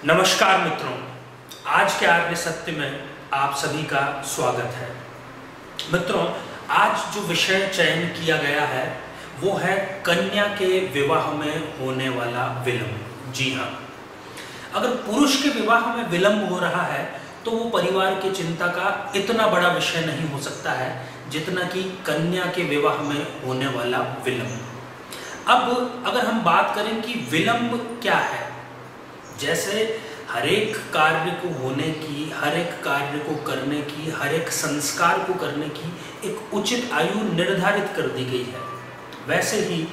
नमस्कार मित्रों, आज के आर्य सत्य में आप सभी का स्वागत है। मित्रों, आज जो विषय चयन किया गया है वो है कन्या के विवाह में होने वाला विलंब। जी हाँ, अगर पुरुष के विवाह में विलंब हो रहा है तो वो परिवार की चिंता का इतना बड़ा विषय नहीं हो सकता है जितना कि कन्या के विवाह में होने वाला विलंब। अब अगर हम बात करें कि विलंब क्या है, जैसे हर एक कार्य को होने की, हर एक कार्य को करने की, हर एक संस्कार को करने की एक उचित आयु निर्धारित कर दी गई है, वैसे ही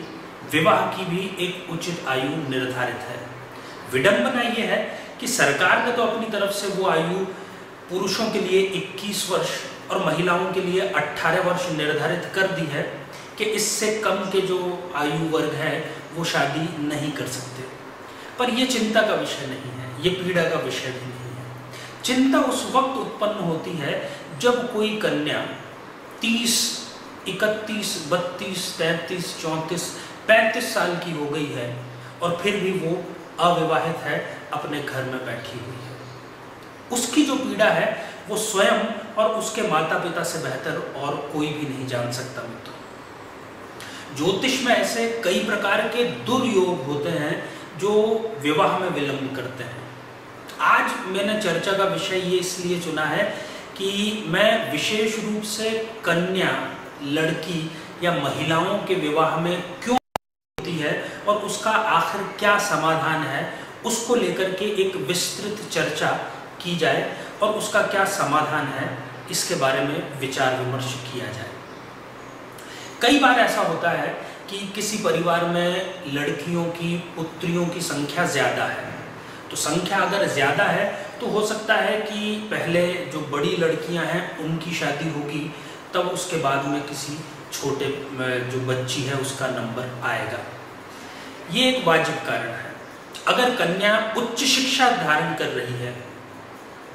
विवाह की भी एक उचित आयु निर्धारित है। विडंबना यह है कि सरकार ने तो अपनी तरफ से वो आयु पुरुषों के लिए 21 वर्ष और महिलाओं के लिए 18 वर्ष निर्धारित कर दी है कि इससे कम के जो आयु वर्ग है वो शादी नहीं कर सकते। पर यह चिंता का विषय नहीं है, ये पीड़ा का विषय भी नहीं है। चिंता उस वक्त उत्पन्न होती है जब कोई कन्या 30, 31, 32, 33, 34, 35 साल की हो गई है और फिर भी वो अविवाहित है, अपने घर में बैठी हुई है। उसकी जो पीड़ा है वो स्वयं और उसके माता पिता से बेहतर और कोई भी नहीं जान सकता। मित्रों, ज्योतिष में ऐसे कई प्रकार के दुर्योग होते हैं जो विवाह में विलंब करते हैं। आज मैंने चर्चा का विषय ये इसलिए चुना है कि मैं विशेष रूप से कन्या, लड़की या महिलाओं के विवाह में क्यों होती है और उसका आखिर क्या समाधान है, उसको लेकर के एक विस्तृत चर्चा की जाए और उसका क्या समाधान है इसके बारे में विचार विमर्श किया जाए। कई बार ऐसा होता है कि किसी परिवार में लड़कियों की, पुत्रियों की संख्या ज़्यादा है, तो संख्या अगर ज़्यादा है तो हो सकता है कि पहले जो बड़ी लड़कियां हैं उनकी शादी होगी, तब उसके बाद में किसी छोटे जो बच्ची है उसका नंबर आएगा। ये एक वाजिब कारण है। अगर कन्या उच्च शिक्षा धारण कर रही है,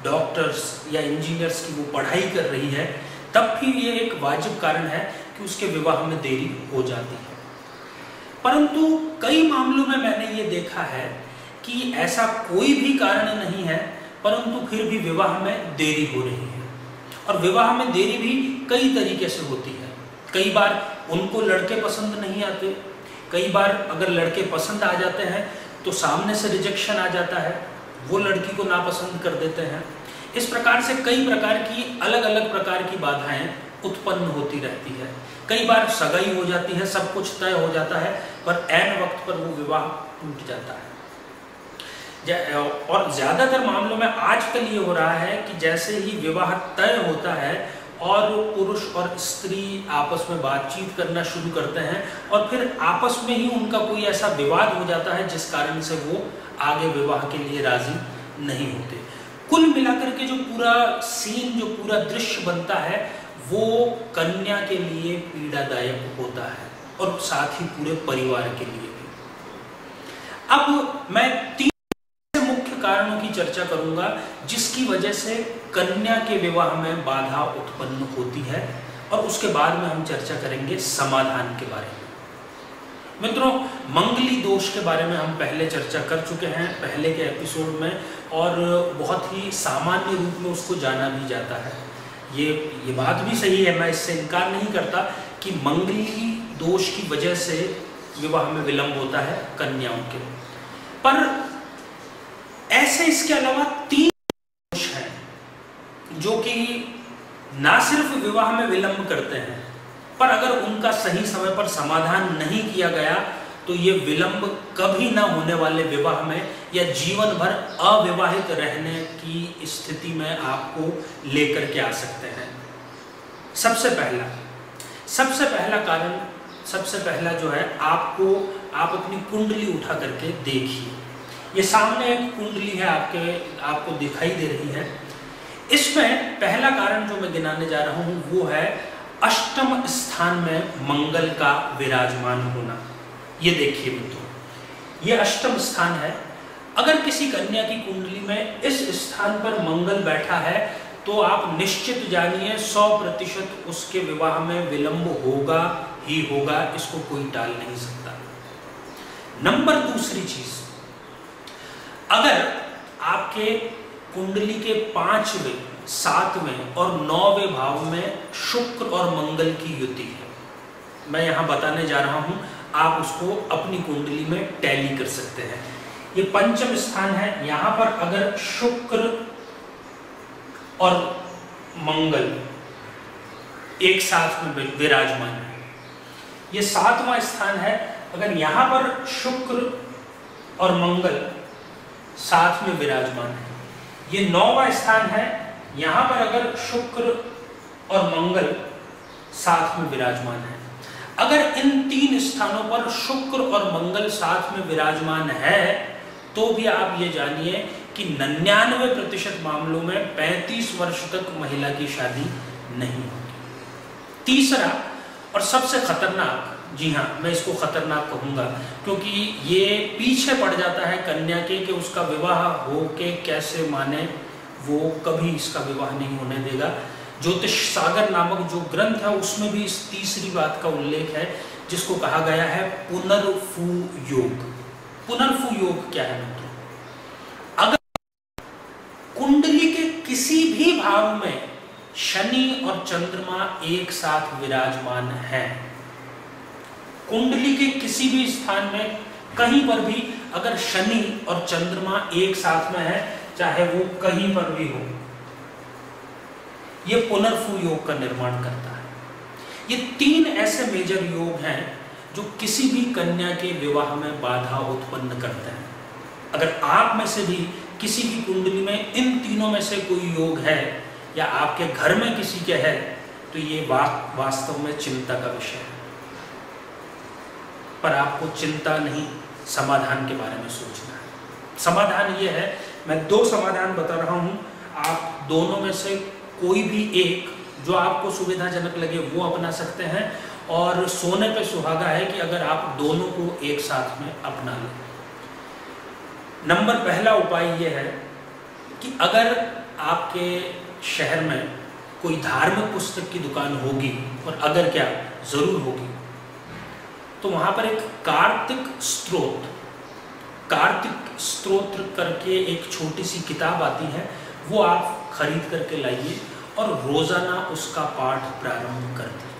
डॉक्टर्स या इंजीनियर्स की वो पढ़ाई कर रही है, तब भी ये एक वाजिब कारण है कि उसके विवाह में देरी हो जाती है। परंतु कई मामलों में मैंने ये देखा है कि ऐसा कोई भी कारण नहीं है, परंतु फिर भी विवाह में देरी हो रही है। और विवाह में देरी भी कई तरीके से होती है। कई बार उनको लड़के पसंद नहीं आते, कई बार अगर लड़के पसंद आ जाते हैं तो सामने से रिजेक्शन आ जाता है, वो लड़की को नापसंद कर देते हैं। इस प्रकार से कई प्रकार की अलग अलग प्रकार की बाधाएं उत्पन्न होती रहती है। कई बार सगाई हो जाती है, सब कुछ तय हो जाता है, पर ऐन वक्त पर वो विवाह टूट जाता है। और ज्यादातर मामलों में आजकल ये हो रहा है कि जैसे ही विवाह तय होता है और पुरुष और स्त्री आपस में बातचीत करना शुरू करते हैं और फिर आपस में ही उनका कोई ऐसा विवाद हो जाता है जिस कारण से वो आगे विवाह के लिए राजी नहीं होते। कुल मिलाकर के जो पूरा सीन, जो पूरा दृश्य बनता है वो कन्या के लिए पीड़ादायक होता है और साथ ही पूरे परिवार के लिए भी। अब मैं 3 मुख्य कारणों की चर्चा करूंगा जिसकी वजह से कन्या के विवाह में बाधा उत्पन्न होती है, और उसके बाद में हम चर्चा करेंगे समाधान के बारे में। मित्रों, मंगली दोष के बारे में हम पहले चर्चा कर चुके हैं पहले के एपिसोड में, और बहुत ही सामान्य रूप में उसको जाना भी जाता है। ये बात भी सही है, मैं इससे इनकार नहीं करता कि मंगली दोष की वजह से विवाह में विलंब होता है कन्याओं के। पर ऐसे इसके अलावा 3 दोष हैं जो कि ना सिर्फ विवाह में विलंब करते हैं, पर अगर उनका सही समय पर समाधान नहीं किया गया तो ये विलंब कभी ना होने वाले विवाह में या जीवन भर अविवाहित रहने की स्थिति में आपको लेकर के आ सकते हैं। सबसे पहला जो है, आप अपनी कुंडली उठा करके देखिए। ये सामने एक कुंडली है आपको दिखाई दे रही है। इसमें पहला कारण जो मैं गिनाने जा रहा हूं वो है अष्टम स्थान में मंगल का विराजमान होना। ये देखिए मित्रों, ये अष्टम स्थान है। अगर किसी कन्या की कुंडली में इस स्थान पर मंगल बैठा है तो आप निश्चित जानिए 100% उसके विवाह में विलंब होगा ही होगा, इसको कोई टाल नहीं सकता। नंबर दूसरी चीज, अगर आपके कुंडली के 5वें, 7वें और 9वें भाव में शुक्र और मंगल की युति है। मैं यहाँ बताने जा रहा हूँ, आप उसको अपनी कुंडली में टैली कर सकते हैं। ये पंचम स्थान है, यहाँ पर अगर शुक्र और मंगल एक साथ में विराजमान है। ये 7वां स्थान है, अगर यहाँ पर शुक्र और मंगल साथ में विराजमान है। ये 9वां स्थान है, यहाँ पर अगर शुक्र और मंगल साथ में विराजमान है। अगर इन 3 स्थानों पर शुक्र और मंगल साथ में विराजमान है तो भी आप ये जानिए कि 99% मामलों में 35 वर्ष तक महिला की शादी नहीं होगी। तीसरा और सबसे खतरनाक, जी हाँ मैं इसको खतरनाक कहूँगा क्योंकि ये पीछे पड़ जाता है कन्या के कि उसका विवाह हो के कैसे माने, वो कभी इसका विवाह नहीं होने देगा। ज्योतिष सागर नामक जो ग्रंथ है उसमें भी इस तीसरी बात का उल्लेख है, जिसको कहा गया है पुनर्फू योग। पुनर्फू योग क्या है मित्रों? अगर कुंडली के किसी भी भाव में शनि और चंद्रमा एक साथ विराजमान है, कुंडली के किसी भी स्थान में कहीं पर भी अगर शनि और चंद्रमा एक साथ में है, चाहे वो कहीं पर भी हो, ये पुनर्फू योग का निर्माण करता है। ये 3 ऐसे मेजर योग हैं जो किसी भी कन्या के विवाह में बाधा उत्पन्न करते हैं। अगर आप में से भी किसी की कुंडली में इन तीनों में से कोई योग है या आपके घर में किसी के है तो ये वास्तव में चिंता का विषय है। पर आपको चिंता नहीं, समाधान के बारे में सोचना है। समाधान ये है, मैं 2 समाधान बता रहा हूं, आप दोनों में से कोई भी एक जो आपको सुविधाजनक लगे वो अपना सकते हैं। और सोने पे सुहागा है कि अगर आप दोनों को एक साथ में अपना लें। नंबर पहला उपाय ये है कि अगर आपके शहर में कोई धार्मिक पुस्तक की दुकान होगी, और अगर क्या जरूर होगी, तो वहां पर एक कार्तिक स्तोत्र करके एक छोटी सी किताब आती है, वो आप खरीद करके लाइए और रोजाना उसका पाठ प्रारंभ कर दीजिए।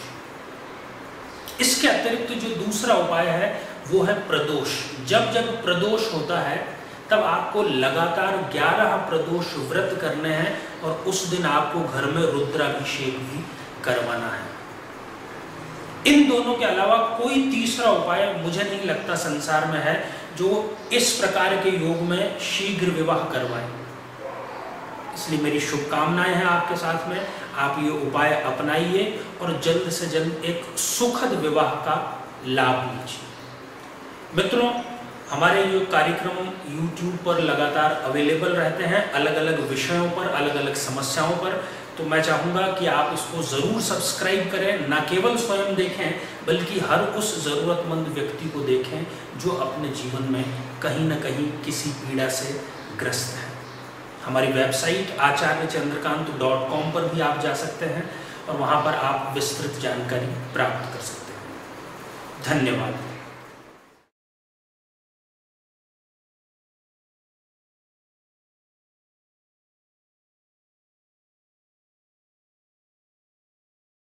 इसके अतिरिक्त जो दूसरा उपाय है वो है प्रदोष। जब जब प्रदोष होता है तब आपको लगातार 11 प्रदोष व्रत करने हैं और उस दिन आपको घर में रुद्राभिषेक भी करवाना है। इन दोनों के अलावा कोई तीसरा उपाय मुझे नहीं लगता संसार में है जो इस प्रकार के योग में शीघ्र विवाह करवाए। इसलिए मेरी शुभकामनाएं हैं आपके साथ में, आप ये उपाय अपनाइए और जल्द से जल्द एक सुखद विवाह का लाभ लीजिए। मित्रों, हमारे ये कार्यक्रम YouTube पर लगातार अवेलेबल रहते हैं, अलग अलग विषयों पर, अलग अलग समस्याओं पर। तो मैं चाहूँगा कि आप इसको ज़रूर सब्सक्राइब करें, न केवल स्वयं देखें बल्कि हर उस ज़रूरतमंद व्यक्ति को देखें जो अपने जीवन में कहीं न कहीं किसी पीड़ा से ग्रस्त है। हमारी वेबसाइट acharyachandrakant.com पर भी आप जा सकते हैं और वहाँ पर आप विस्तृत जानकारी प्राप्त कर सकते हैं। धन्यवाद।